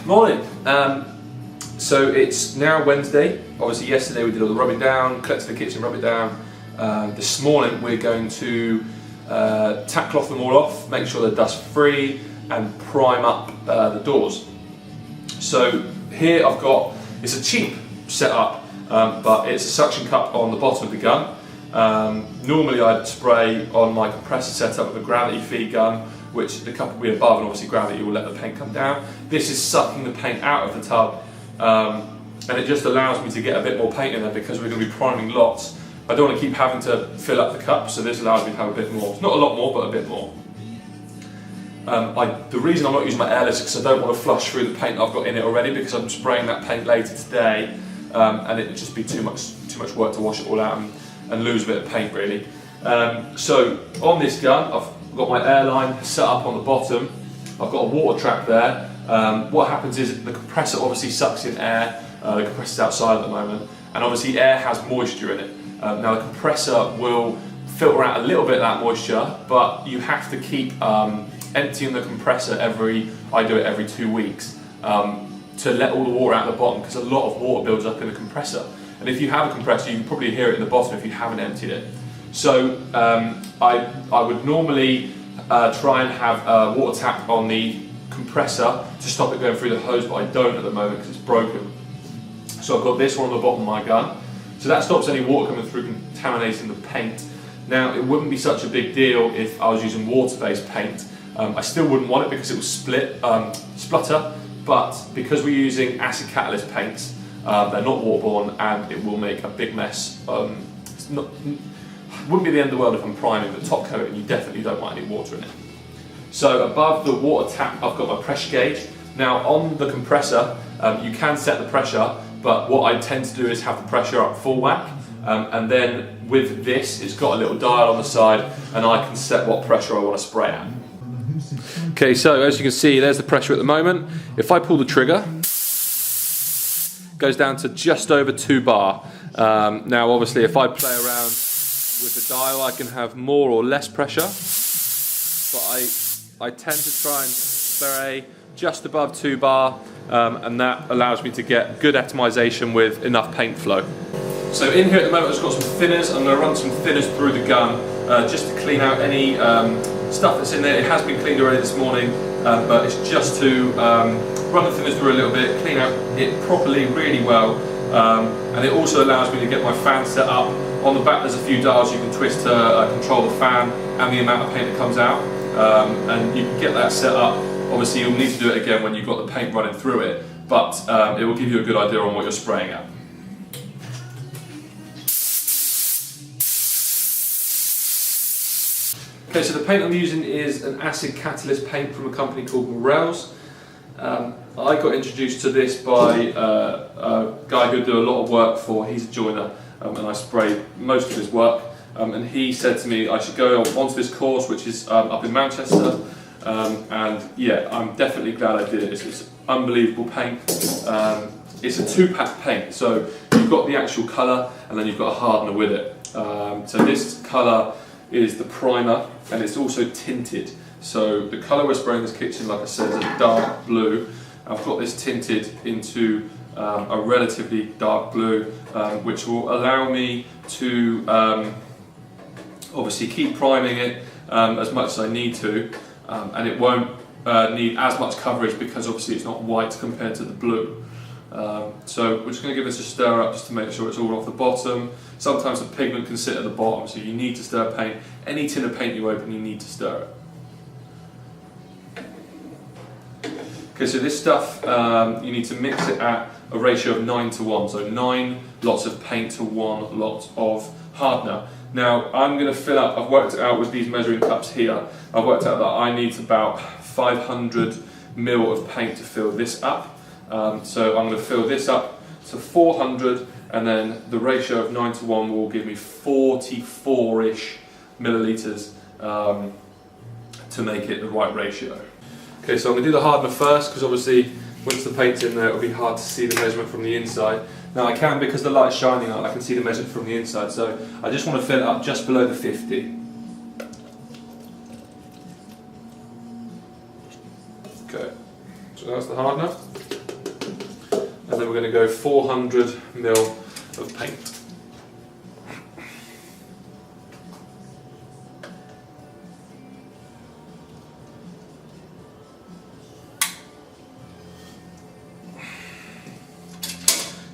Morning. So it's now Wednesday. Obviously yesterday we did all the rubbing down, collected the kitchen, rub it down. This morning we're going to tack cloth them all off, make sure they're dust free and prime up the doors. So here I've got, it's a cheap setup, but it's a suction cup on the bottom of the gun. Normally I'd spray on my compressor setup with a gravity feed gun, which the cup will be above, and obviously gravity will let the paint come down. This is sucking the paint out of the tub, and it just allows me to get a bit more paint in there because we're going to be priming lots. I don't want to keep having to fill up the cup, so this allows me to have a bit more. It's not a lot more, but a bit more. The reason I'm not using my airless is because I don't want to flush through the paint I've got in it already, because I'm spraying that paint later today, and it would just be too much work to wash it all out and lose a bit of paint really. So on this gun, I've got my airline set up on the bottom. I've got a water trap there. What happens is the compressor obviously sucks in air. The compressor's outside at the moment, and obviously air has moisture in it. Now the compressor will filter out a little bit of that moisture, but you have to keep emptying the compressor I do it every 2 weeks, to let all the water out of the bottom, because a lot of water builds up in the compressor. And if you have a compressor, you can probably hear it in the bottom if you haven't emptied it. So I would normally try and have a water tap on the compressor to stop it going through the hose, but I don't at the moment because it's broken. So I've got this one on the bottom of my gun. So that stops any water coming through contaminating the paint. Now it wouldn't be such a big deal if I was using water-based paint. I still wouldn't want it because it will splutter, but because we're using acid catalyst paints, they're not waterborne and it will make a big mess. It wouldn't be the end of the world if I'm priming the top coat, and you definitely don't want any water in it. So above the water tap I've got my pressure gauge. Now on the compressor you can set the pressure, but what I tend to do is have the pressure up full whack, and then with this it's got a little dial on the side and I can set what pressure I want to spray at. Okay, so as you can see there's the pressure at the moment. If I pull the trigger, it goes down to just over 2 bar. Now obviously if I play around with the dial I can have more or less pressure, but I tend to try and spray just above 2 bar, and that allows me to get good atomization with enough paint flow. So in here at the moment I've just got some thinners. I'm going to run some thinners through the gun just to clean out any stuff that's in there. It has been cleaned already this morning, but it's just to run the thinners through a little bit, clean out it properly really well, and it also allows me to get my fan set up. On the back there's a few dials you can twist to control the fan and the amount of paint that comes out, and you can get that set up. Obviously you'll need to do it again when you've got the paint running through it, but it will give you a good idea on what you're spraying at. Okay, so the paint I'm using is an acid catalyst paint from a company called Morel's. I got introduced to this by a guy who do a lot of work for, he's a joiner, and I spray most of his work, and he said to me I should go onto this course, which is up in Manchester, and yeah, I'm definitely glad I did it. It's unbelievable paint. It's a 2-pack paint, so you've got the actual colour and then you've got a hardener with it. So this colour is the primer, and it's also tinted. So the colour we're spraying this kitchen, like I said, is a dark blue. I've got this tinted into a relatively dark blue, which will allow me to obviously keep priming it as much as I need to, and it won't need as much coverage because obviously it's not white compared to the blue. So we're just going to give this a stir up just to make sure it's all off the bottom. Sometimes the pigment can sit at the bottom, so you need to stir paint. Any tin of paint you open, you need to stir it. Okay, so this stuff, you need to mix it at a ratio of 9:1, so 9 lots of paint to 1 lot of hardener. Now I'm going to fill up, I've worked it out with these measuring cups here, I've worked out that I need about 500 ml of paint to fill this up. So I'm going to fill this up to 400, and then the ratio of 9:1 will give me 44-ish millilitres to make it the right ratio. Okay, so I'm going to do the hardener first, because obviously once the paint's in there it'll be hard to see the measurement from the inside. Now I can, because the light's shining on, I can see the measurement from the inside, so I just want to fill it up just below the 50. Okay, So that's the hardener. And then we're going to go 400 ml of paint.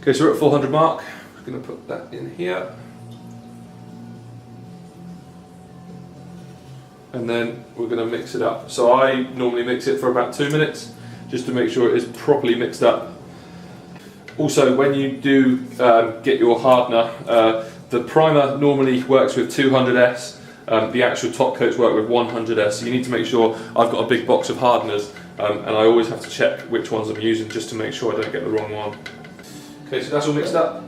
Okay, so we're at 400 mark. We're going to put that in here. And then we're going to mix it up. So I normally mix it for about 2 minutes, just to make sure it is properly mixed up. Also, when you do get your hardener, the primer normally works with 200S, the actual top coats work with 100S, so you need to make sure. I've got a big box of hardeners, and I always have to check which ones I'm using just to make sure I don't get the wrong one. Okay, so that's all mixed up.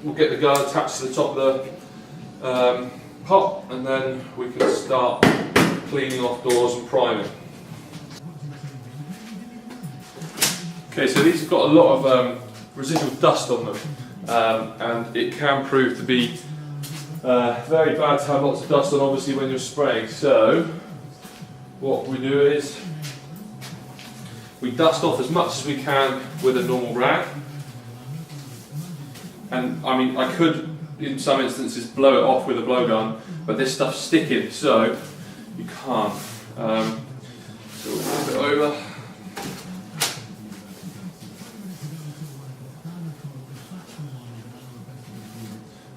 We'll get the gun attached to the top of the pot, and then we can start cleaning off doors and priming. Okay, so these have got a lot of residual dust on them, and it can prove to be very bad to have lots of dust on, obviously, when you're spraying. So what we do is we dust off as much as we can with a normal rag. And I mean, I could in some instances blow it off with a blowgun, but this stuff's sticking, so you can't. So we'll flip it over.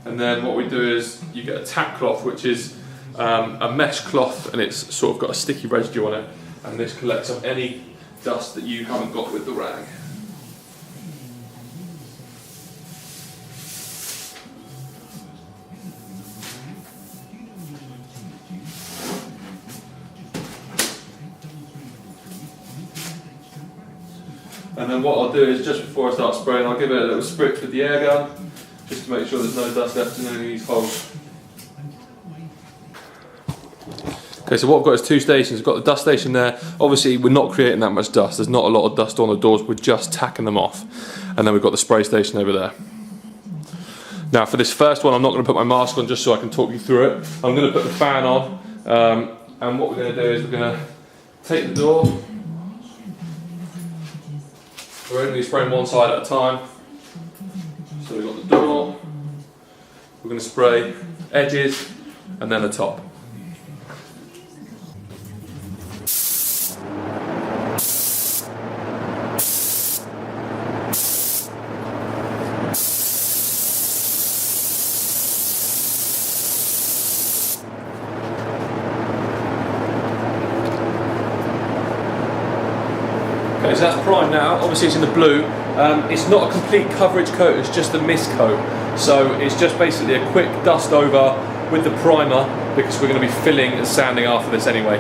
And then what we do is you get a tack cloth, which is a mesh cloth, and it's sort of got a sticky residue on it, and this collects up any dust that you haven't got with the rag. And then what I'll do is, just before I start spraying, I'll give it a little spritz with the air gun, just to make sure there's no dust left in any of these holes. Okay, so what I've got is 2 stations. We've got the dust station there. Obviously, we're not creating that much dust. There's not a lot of dust on the doors. We're just tacking them off. And then we've got the spray station over there. Now, for this first one, I'm not going to put my mask on just so I can talk you through it. I'm going to put the fan on. And what we're going to do is we're going to take the door. We're only spraying one side at a time. So we've got the door. We're going to spray edges and then the top. Okay, so that's primed now. Obviously it's in the blue. It's not a complete coverage coat, it's just a mist coat. So it's just basically a quick dust over with the primer, because we're going to be filling and sanding after this anyway.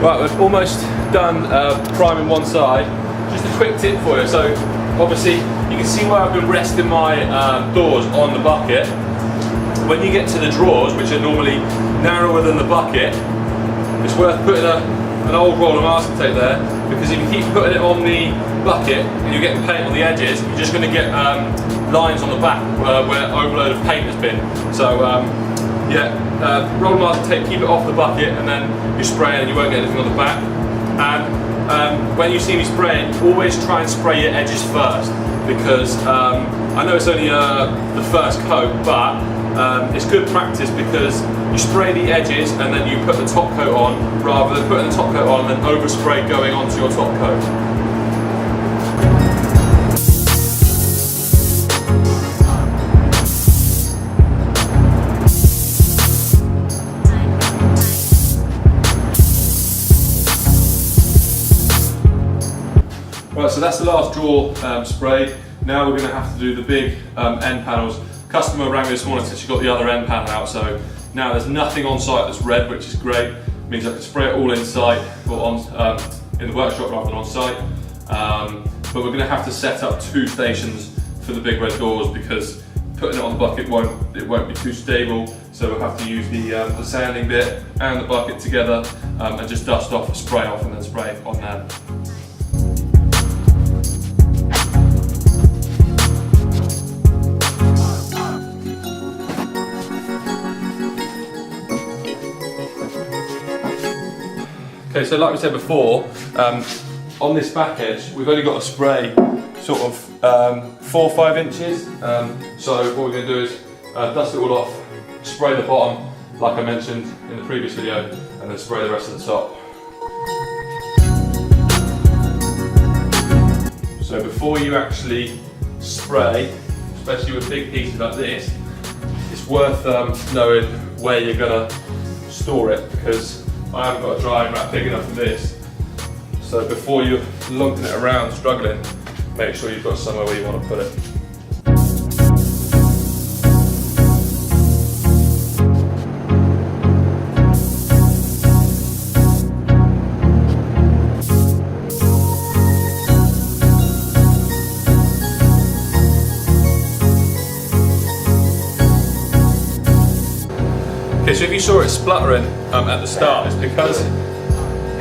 Right, we've almost done priming one side. Just a quick tip for you. So obviously you can see where I've been resting my doors on the bucket. When you get to the drawers, which are normally narrower than the bucket, it's worth putting an old roll of masking tape there, because if you keep putting it on the bucket and you're getting paint on the edges, you're just going to get lines on the back where overload of paint has been. So roll masking tape, keep it off the bucket, and then you spray and you won't get anything on the back. And when you see me spraying, always try and spray your edges first, because I know it's only the first coat, but it's good practice, because you spray the edges and then you put the top coat on, rather than putting the top coat on and then overspray going onto your top coat. Right, so that's the last drawer sprayed. Now we're going to have to do the big end panels. Customer rang me this morning and said she got the other end panel out, so now there's nothing on site that's red, which is great. It means I can spray it all in site, or on, in the workshop rather than on site. But we're going to have to set up 2 stations for the big red doors because putting it on the bucket won't be too stable. So we'll have to use the sanding bit and the bucket together and just dust off, spray off, and then spray on there. Okay, so like we said before, on this back edge, we've only got to spray sort of 4 or 5 inches. So what we're going to do is dust it all off, spray the bottom, like I mentioned in the previous video, and then spray the rest of the top. So before you actually spray, especially with big pieces like this, it's worth knowing where you're going to store it, because I haven't got a drying rack big enough for this. So before you're lumping it around, struggling, make sure you've got somewhere where you want to put it. Okay, so if you saw it spluttering at the start, it's because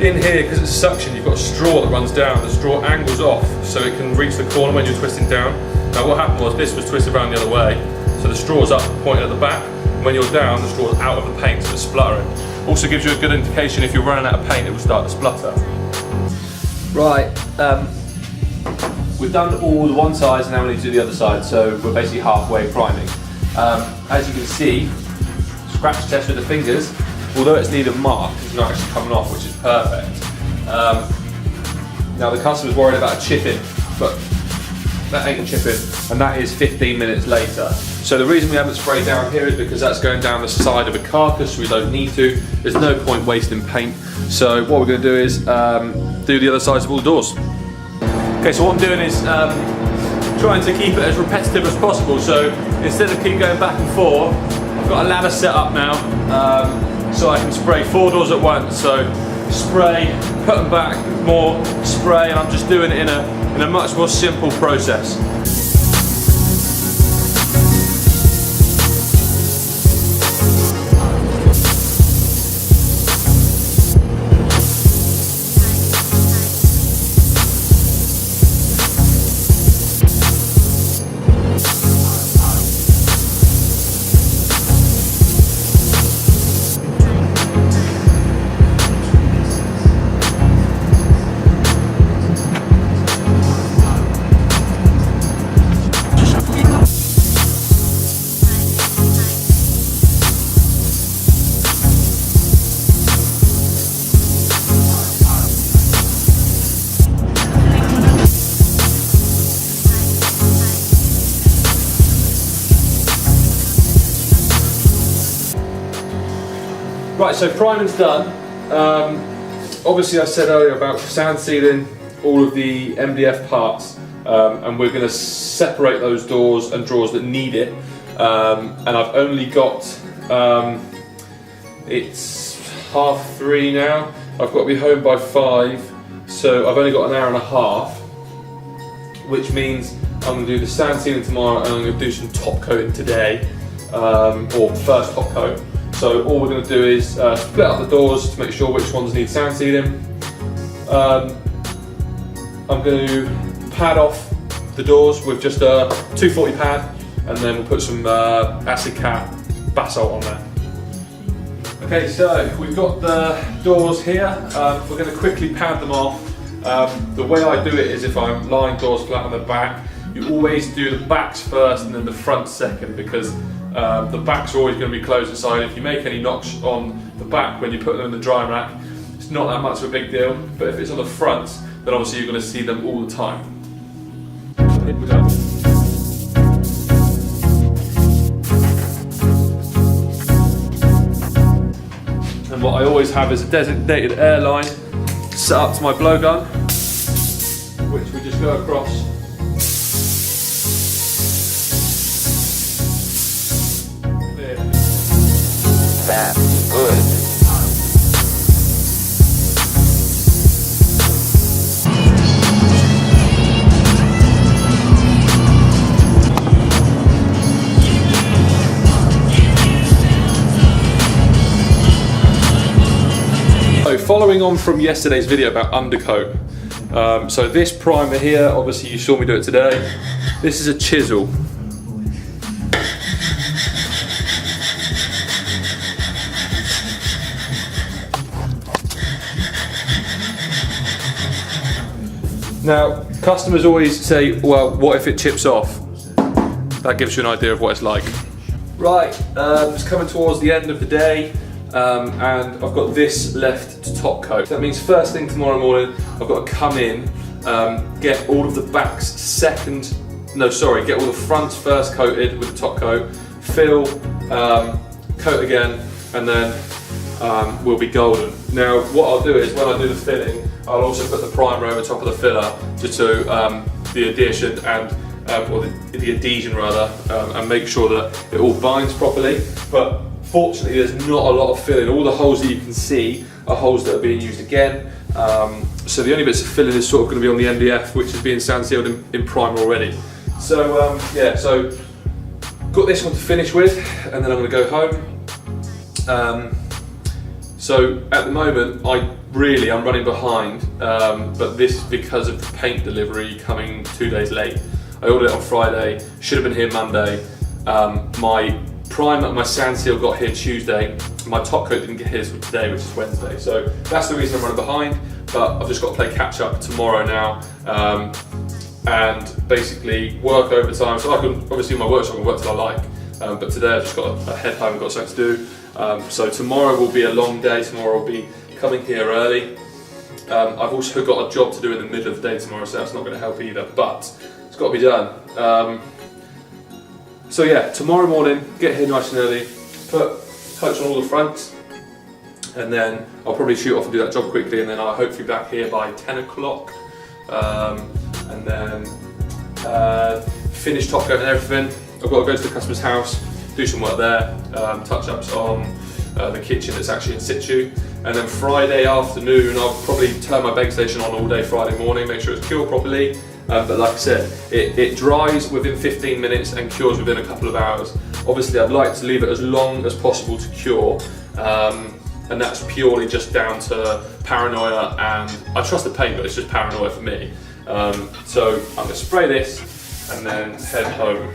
in here, because it's suction, you've got a straw that runs down. The straw angles off so it can reach the corner when you're twisting down. Now what happened was this was twisted around the other way, so the straw's up pointing at the back. When you're down, the straw's out of the paint, so it's spluttering. Also gives you a good indication if you're running out of paint, it will start to splutter. Right, we've done all the one side, and now we need to do the other side, so we're basically halfway priming. As you can see, scratch test with the fingers, although it's needed marked, it's not actually coming off, which is perfect. Now the customer's worried about a chipping, but that ain't a chipping, and that is 15 minutes later. So the reason we haven't sprayed down here is because that's going down the side of a carcass, so we don't need to. There's no point wasting paint. So what we're going to do is do the other sides of all the doors. Okay, so what I'm doing is trying to keep it as repetitive as possible. So instead of keep going back and forth, I've got a ladder set up now, so I can spray 4 doors at once. So spray, put them back, more, spray, and I'm just doing it in a much more simple process. Right, so priming's done. Obviously I said earlier about sand sealing all of the MDF parts, and we're going to separate those doors and drawers that need it. And I've only got, it's 3:30 now, I've got to be home by 5, so I've only got an hour and a half, which means I'm going to do the sand sealing tomorrow, and I'm going to do some top coating today, or first top coat. So all we're going to do is split up the doors to make sure which ones need sand sealing. I'm going to pad off the doors with just a 240 pad, and then we'll put some acid cat basalt on there. Okay, so we've got the doors here. We're going to quickly pad them off. The way I do it is if I'm lying doors flat on the back, you always do the backs first and then the front second, because the backs are always going to be closed inside. If you make any knocks on the back when you put them in the drying rack, it's not that much of a big deal, but if it's on the front, then obviously you're going to see them all the time. And what I always have is a designated airline set up to my blowgun, which we just go across. There. That's good. So following on from yesterday's video about undercoat, so this primer here, obviously you saw me do it today. This is a chisel. Now, customers always say, well, what if it chips off? That gives you an idea of what it's like. Right, it's coming towards the end of the day. And I've got this left to top coat. That means first thing tomorrow morning, I've got to come in, get all of the backs get all the fronts first coated with the top coat, fill, coat again, and then we'll be golden. Now, what I'll do is when I do the filling, I'll also put the primer over top of the filler just to the adhesion and or the adhesion rather, and make sure that it all binds properly. But fortunately, there's not a lot of filling. All the holes that you can see are holes that are being used again. So the only bits of filling is sort of going to be on the MDF, which is being sand sealed in primer already. So yeah, so got this one to finish with, and then I'm going to go home. So at the moment, I'm running behind, but this is because of the paint delivery coming 2 days late. I ordered it on Friday, should have been here Monday. My sand seal got here Tuesday. My top coat didn't get here till today, which is Wednesday. So that's the reason I'm running behind, but I've just got to play catch up tomorrow now, and basically work overtime. So I can, obviously in my workshop I can work till I like, but today I've just got to head home, got something to do. So tomorrow will be a long day. Tomorrow I'll be coming here early. I've also got a job to do in the middle of the day tomorrow, so that's not going to help either, but it's got to be done. So yeah, tomorrow morning, get here nice and early, put coats on all the fronts, and then I'll probably shoot off and do that job quickly, and then I'll hopefully be back here by 10 o'clock, and then finish top coat and everything. I've got to go to the customer's house, do some work there, touch-ups on the kitchen that's actually in situ, and then Friday afternoon I'll probably turn my bake station on all day Friday morning, make sure it's cured properly. But like I said, it dries within 15 minutes and cures within a couple of hours. Obviously I'd like to leave it as long as possible to cure, and that's purely just down to paranoia, and I trust the paint, but it's just paranoia for me. So I'm going to spray this and then head home.